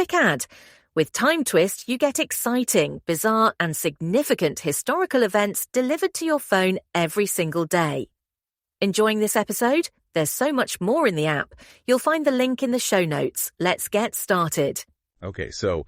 quick ad. With Time Twist, you get exciting, bizarre, and significant historical events delivered to your phone every single day. Enjoying this episode? There's so much more in the app. You'll find the link in the show notes. Let's get started. Okay, so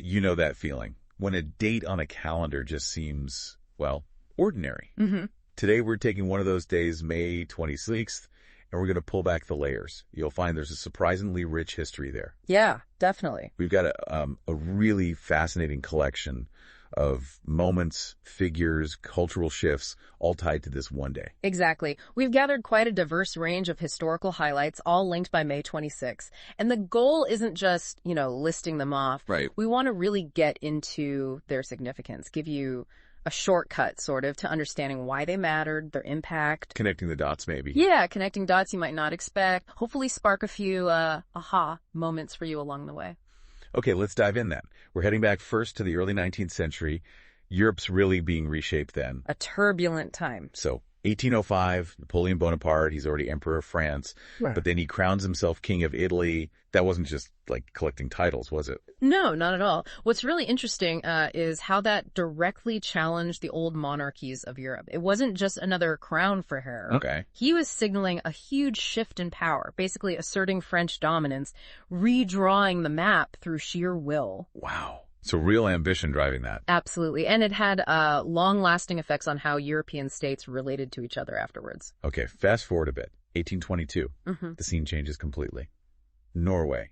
you know that feeling when a date on a calendar just seems, well, ordinary. Mm-hmm. Today we're taking one of those days, May 26th, and we're going to pull back the layers. You'll find there's a surprisingly rich history there. Yeah, definitely. We've got a really fascinating collection of moments, figures, cultural shifts, all tied to this one day. Exactly. We've gathered quite a diverse range of historical highlights, all linked by May 26th. And the goal isn't just, listing them off. Right. We want to really get into their significance, give you a shortcut, sort of, to understanding why they mattered, their impact. Connecting the dots, maybe. Yeah, connecting dots you might not expect. Hopefully spark a few aha moments for you along the way. Okay, let's dive in then. We're heading back first to the early 19th century. Europe's really being reshaped then. A turbulent time. So 1805, Napoleon Bonaparte, he's already Emperor of France, Right. But then he crowns himself King of Italy. That wasn't just like collecting titles, was it? No, not at all. What's really interesting is how that directly challenged the old monarchies of Europe. It wasn't just another crown for Harry. Okay. He was signaling a huge shift in power, basically asserting French dominance, redrawing the map through sheer will. Wow. So real ambition driving that. Absolutely. And it had long-lasting effects on how European states related to each other afterwards. Okay, fast forward a bit. 1822. Mm-hmm. The scene changes completely. Norway.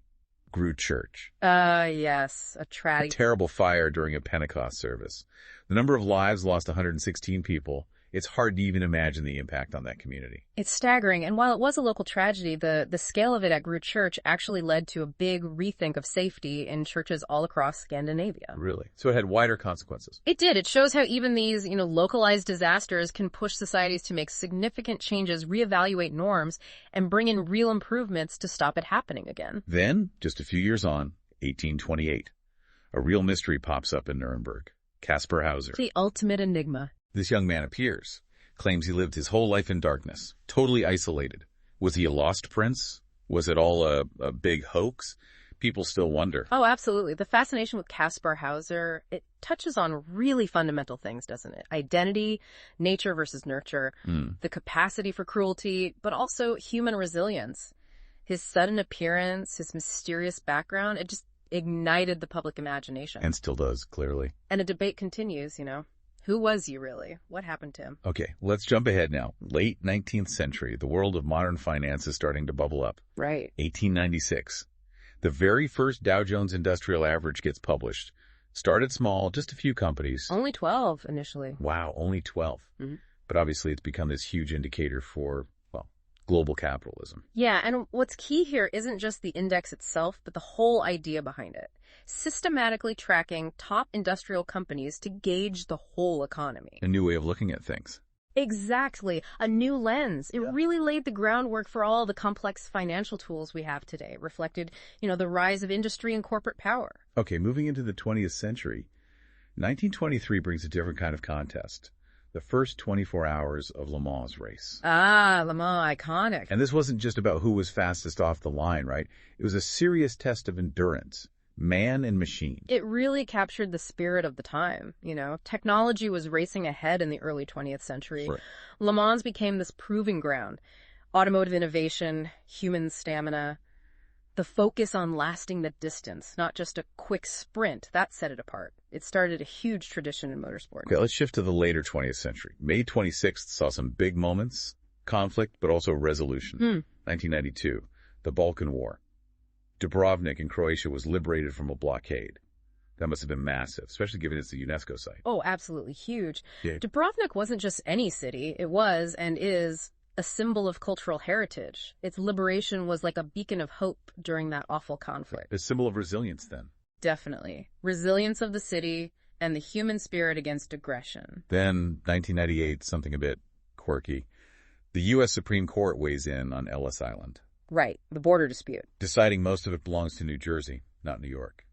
Grue Church. Yes, a A tragedy. terrible fire during a Pentecost service. The number of lives lost 116 people. It's hard to even imagine the impact on that community. It's staggering, and while it was a local tragedy, the scale of it at Grue Church actually led to a big rethink of safety in churches all across Scandinavia. Really? So it had wider consequences. It did. It shows how even these, localized disasters can push societies to make significant changes, reevaluate norms, and bring in real improvements to stop it happening again. Then, just a few years on, 1828, a real mystery pops up in Nuremberg. Caspar Hauser. The ultimate enigma. This young man appears, claims he lived his whole life in darkness, totally isolated. Was he a lost prince? Was it all a big hoax? People still wonder. Oh, absolutely. The fascination with Caspar Hauser, it touches on really fundamental things, doesn't it? Identity, nature versus nurture, the capacity for cruelty, but also human resilience. His sudden appearance, his mysterious background, it just ignited the public imagination. And still does, clearly. And a debate continues, Who was he really? What happened to him? Okay, let's jump ahead now. Late 19th century, the world of modern finance is starting to bubble up. Right. 1896. The very first Dow Jones Industrial Average gets published. Started small, just a few companies. Only 12 initially. Wow, only 12. Mhm. But obviously it's become this huge indicator for, global capitalism. Yeah, and what's key here isn't just the index itself, but the whole idea behind it. Systematically tracking top industrial companies to gauge the whole economy. A new way of looking at things. Exactly. A new lens. It really laid the groundwork for all the complex financial tools we have today, reflected, the rise of industry and corporate power. Okay, moving into the 20th century, 1923 brings a different kind of contest. The first 24 hours of Le Mans race. Ah, Le Mans, iconic. And this wasn't just about who was fastest off the line, right? It was a serious test of endurance, man and machine. It really captured the spirit of the time, Technology was racing ahead in the early 20th century. Right. Le Mans became this proving ground. Automotive innovation, human stamina, the focus on lasting the distance, not just a quick sprint, that set it apart. It started a huge tradition in motorsport. Okay, let's shift to the later 20th century. May 26th saw some big moments, conflict, but also resolution. 1992, the Balkan War. Dubrovnik in Croatia was liberated from a blockade. That must have been massive, especially given it's a UNESCO site. Oh, absolutely huge. Yeah. Dubrovnik wasn't just any city. It was and is a symbol of cultural heritage. Its liberation was like a beacon of hope during that awful conflict. A symbol of resilience then. Definitely. Resilience of the city and the human spirit against aggression. Then, 1998, something a bit quirky. The U.S. Supreme Court weighs in on Ellis Island. Right, the border dispute. Deciding most of it belongs to New Jersey, not New York.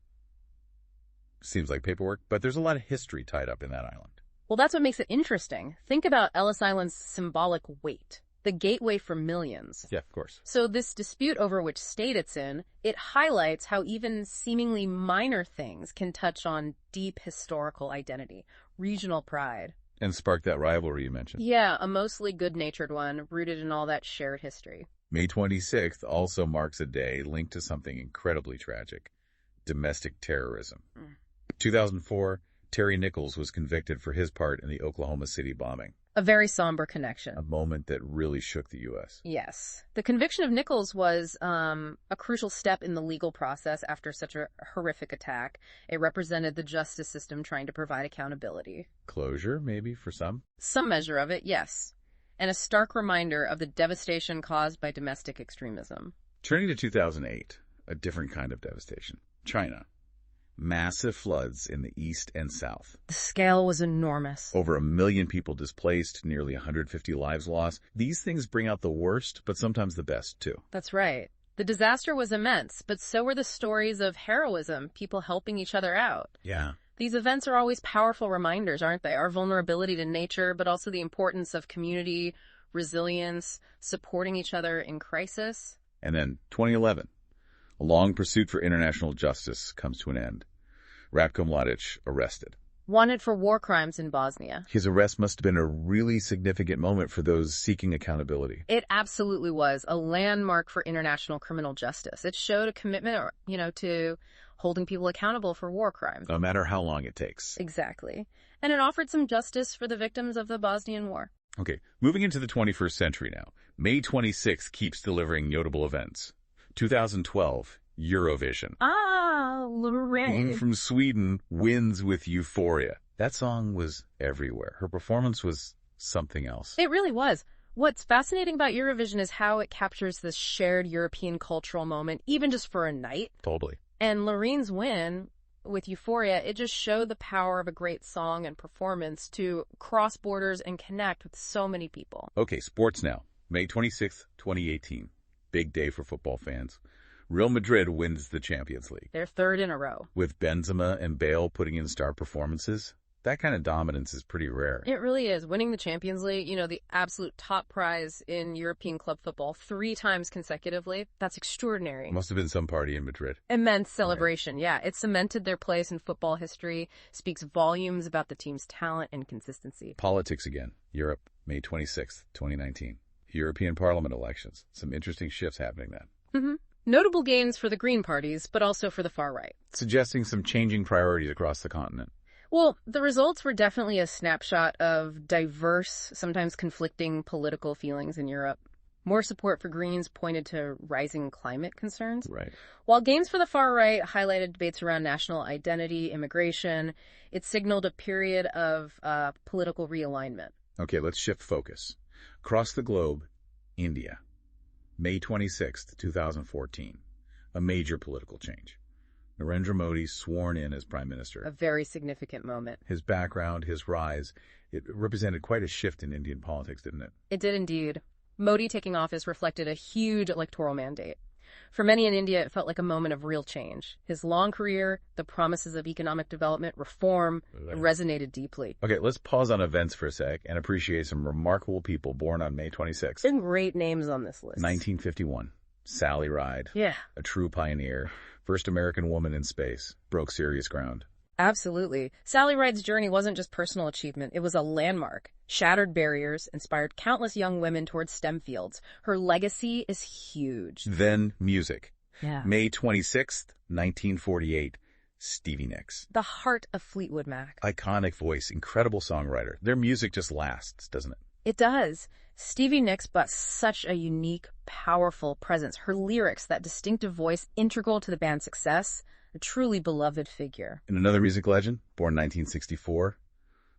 Seems like paperwork, but there's a lot of history tied up in that island. Well, that's what makes it interesting. Think about Ellis Island's symbolic weight. the gateway for millions. Yeah, of course. So this dispute over which state it's in, it highlights how even seemingly minor things can touch on deep historical identity, regional pride. And spark that rivalry you mentioned. Yeah, a mostly good-natured one, rooted in all that shared history. May 26th also marks a day linked to something incredibly tragic: domestic terrorism. 2004, Terry Nichols was convicted for his part in the Oklahoma City bombing. A very somber connection. A moment that really shook the U.S. Yes. The conviction of Nichols was a crucial step in the legal process after such a horrific attack. It represented the justice system trying to provide accountability. Closure, maybe, for some? Some measure of it, yes. And a stark reminder of the devastation caused by domestic extremism. Turning to 2008, a different kind of devastation. China. Massive floods in the east and south. The scale was enormous. Over 1 million people displaced, nearly 150 lives lost. These things bring out the worst, but sometimes the best, too. That's right. The disaster was immense, but so were the stories of heroism, people helping each other out. Yeah. These events are always powerful reminders, aren't they? Our vulnerability to nature, but also the importance of community, resilience, supporting each other in crisis. And then 2011. A long pursuit for international justice comes to an end. Ratko Mladic arrested. Wanted for war crimes in Bosnia. His arrest must have been a really significant moment for those seeking accountability. It absolutely was a landmark for international criminal justice. It showed a commitment, to holding people accountable for war crimes. No matter how long it takes. Exactly. And it offered some justice for the victims of the Bosnian War. Okay, moving into the 21st century now. May 26th keeps delivering notable events. 2012, Eurovision. Lorraine. From Sweden wins with Euphoria. That song was everywhere. Her performance was something else. It really was. What's fascinating about Eurovision is how it captures this shared European cultural moment, even just for a night. Totally. And Lorene's win with Euphoria, it just showed the power of a great song and performance to cross borders and connect with so many people. Okay, sports now. May 26th, 2018. Big day for football fans. Real Madrid wins the Champions League. They're third in a row. With Benzema and Bale putting in star performances, that kind of dominance is pretty rare. It really is. Winning the Champions League, the absolute top prize in European club football 3 times consecutively, that's extraordinary. Must have been some party in Madrid. Immense celebration, yeah. It cemented their place in football history, speaks volumes about the team's talent and consistency. Politics again. Europe, May 26th, 2019. European Parliament elections. Some interesting shifts happening then. Notable gains for the Green parties, but also for the far right. Suggesting some changing priorities across the continent. Well, the results were definitely a snapshot of diverse, sometimes conflicting political feelings in Europe. More support for Greens pointed to rising climate concerns. Right. While gains for the far right highlighted debates around national identity, immigration, it signaled a period of political realignment. Okay, let's shift focus. Across the globe, India. May 26th, 2014. A major political change. Narendra Modi sworn in as Prime Minister. A very significant moment. His background, his rise, it represented quite a shift in Indian politics, didn't it? It did indeed. Modi taking office reflected a huge electoral mandate. For many in India, it felt like a moment of real change. His long career, the promises of economic development, reform, resonated deeply. Okay, let's pause on events for a sec and appreciate some remarkable people born on May 26th. And great names on this list. 1951. Sally Ride. Yeah. A true pioneer. First American woman in space. Broke serious ground. Absolutely. Sally Ride's journey wasn't just personal achievement. It was a landmark. Shattered barriers, inspired countless young women towards STEM fields. Her legacy is huge. Then music. Yeah. May 26th, 1948. Stevie Nicks. The heart of Fleetwood Mac. Iconic voice, incredible songwriter. Their music just lasts, doesn't it? It does. Stevie Nicks brought such a unique, powerful presence. Her lyrics, that distinctive voice, integral to the band's success. A truly beloved figure. And another music legend, born 1964,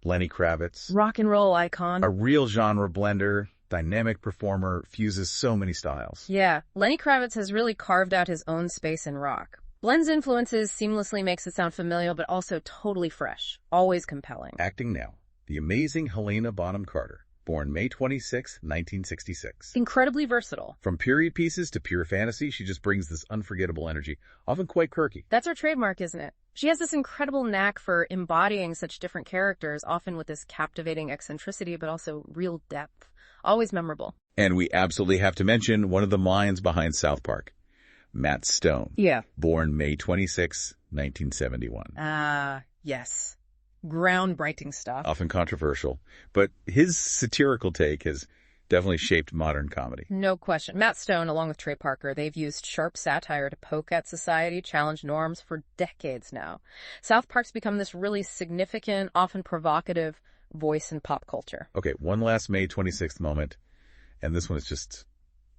Lenny Kravitz. Rock and roll icon. A real genre blender, dynamic performer, fuses so many styles. Yeah, Lenny Kravitz has really carved out his own space in rock. Blends influences, seamlessly makes it sound familiar, but also totally fresh. Always compelling. Acting now, the amazing Helena Bonham Carter. Born May 26, 1966. Incredibly versatile. From period pieces to pure fantasy, she just brings this unforgettable energy, often quite quirky. That's her trademark, isn't it? She has this incredible knack for embodying such different characters, often with this captivating eccentricity, but also real depth. Always memorable. And we absolutely have to mention one of the minds behind South Park, Matt Stone. Yeah. Born May 26, 1971. Yes. Groundbreaking stuff. Often controversial, but his satirical take has definitely shaped modern comedy. No question. Matt Stone, along with Trey Parker, they've used sharp satire to poke at society, challenge norms for decades now. South Park's become this really significant, often provocative voice in pop culture. Okay, one last May 26th moment, and this one is just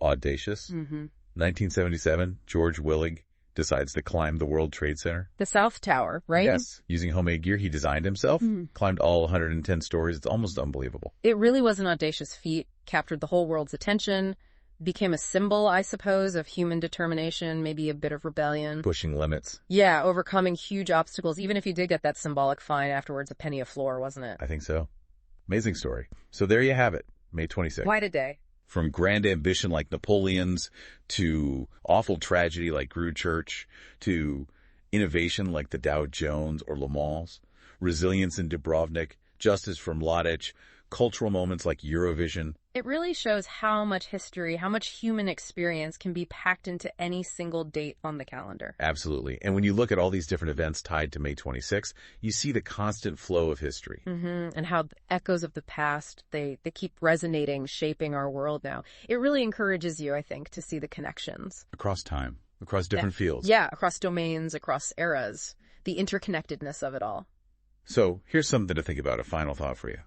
audacious. 1977, George Willig decides to climb the World Trade Center. The South Tower, right? Yes. Using homemade gear he designed himself, climbed all 110 stories. It's almost unbelievable. It really was an audacious feat, captured the whole world's attention, became a symbol, I suppose, of human determination, maybe a bit of rebellion. Pushing limits. Yeah, overcoming huge obstacles, even if you did get that symbolic fine afterwards, a penny a floor, wasn't it? I think so. Amazing story. So there you have it, May 26th. Quite a day. From grand ambition like Napoleon's, to awful tragedy like Grue Church, to innovation like the Dow Jones or Le Mans, resilience in Dubrovnik, justice from Mladic, cultural moments like Eurovision. It really shows how much history, how much human experience can be packed into any single date on the calendar. Absolutely. And when you look at all these different events tied to May 26th, you see the constant flow of history. And how the echoes of the past, they keep resonating, shaping our world now. It really encourages you, I think, to see the connections. Across time, across different fields. Yeah, across domains, across eras, the interconnectedness of it all. So here's something to think about, a final thought for you.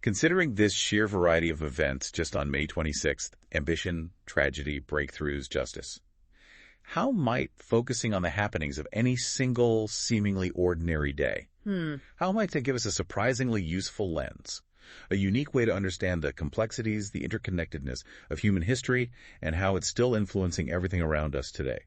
Considering this sheer variety of events just on May 26th, ambition, tragedy, breakthroughs, justice, how might focusing on the happenings of any single, seemingly ordinary day, how might that give us a surprisingly useful lens, a unique way to understand the complexities, the interconnectedness of human history, and how it's still influencing everything around us today?